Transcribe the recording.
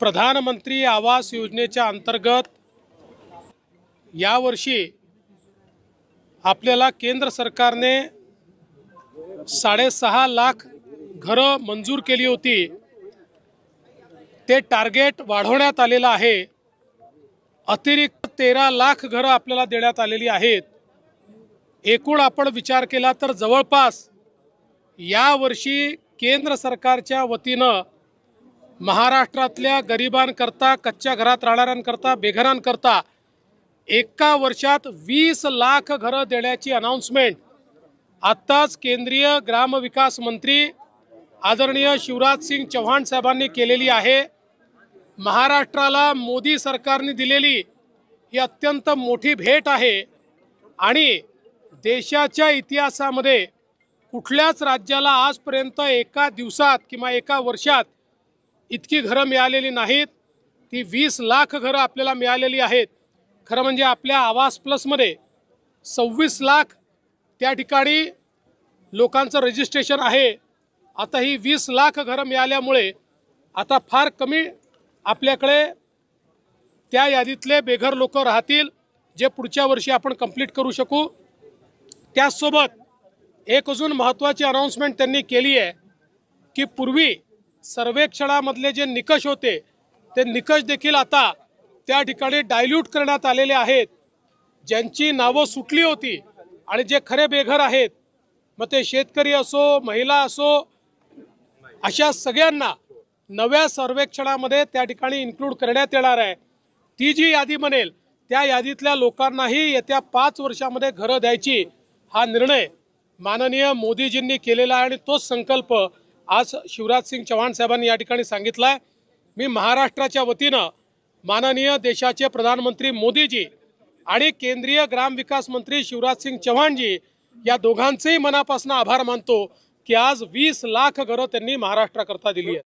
प्रधानमंत्री आवास योजनेच्या अंतर्गत यावर्षी आपल्याला केंद्र सरकारने 6.5 लाख घरं मंजूर केली होती। ते टार्गेट वाढवण्यात आलेलं आहे। अतिरिक्त 13 लाख घरं आपल्याला देण्यात आलेली आहेत। एकूण आपण विचार केला तर जवळपास यावर्षी केंद्र सरकारच्या वतीनं महाराष्ट्रातल्या गरिबांकरता, कच्च्या घरात राहणाऱ्यांकरता, बेघरांकरता एका वर्षात 20 लाख घरं देण्याची अनाउन्समेंट आत्ताच केंद्रीय ग्रामविकास मंत्री आदरणीय शिवराज सिंग चौहान साहेबांनी केलेली आहे। महाराष्ट्राला मोदी सरकारने दिलेली ही अत्यंत मोठी भेट आहे आणि देशाच्या इतिहासामध्ये कुठल्याच राज्याला आजपर्यंत एका दिवसात किंवा एका वर्षात इतकी घरं मिळालेली नाहीत। ती 20 लाख घरं आपल्याला मिळालेली आहेत। खरं म्हणजे आपल्या आवास प्लसमध्ये 26 लाख त्या ठिकाणी लोकांचं रजिस्ट्रेशन आहे। आता ही 20 लाख घरं मिळाल्यामुळे आता फार कमी आपल्याकडे त्या यादीतले बेघर लोक राहतील, जे पुढच्या वर्षी आपण कंप्लीट करू शकू। त्यासोबत एक अजून महत्त्वाची अनाउन्समेंट त्यांनी केली आहे की पूर्वी सर्वेक्षणामधले जे निकष होते ते निकष देखील आता त्या ठिकाणी डायल्यूट करण्यात आलेले आहेत। ज्यांची नावं सुटली होती आणि जे खरे बेघर आहेत, मग ते शेतकरी असो, महिला असो, अशा सगळ्यांना नव्या सर्वेक्षणामध्ये त्या ठिकाणी इन्क्लूड करण्यात येणार आहे। ती जी यादी बनेल त्या यादीतल्या लोकांनाही येत्या 5 वर्षामध्ये घरं द्यायची हा निर्णय माननीय मोदीजींनी केलेला आहे आणि तोच संकल्प आज शिवराज सिंग चौहान साहेबांनी या ठिकाणी सांगितला आहे। मी महाराष्ट्राच्या वतीनं माननीय देशाचे प्रधानमंत्री मोदीजी आणि केंद्रीय ग्रामविकास मंत्री शिवराज सिंग चौहानजी या दोघांचेही मनापासून आभार मानतो की आज 20 लाख घरं त्यांनी महाराष्ट्राकरता दिली आहेत।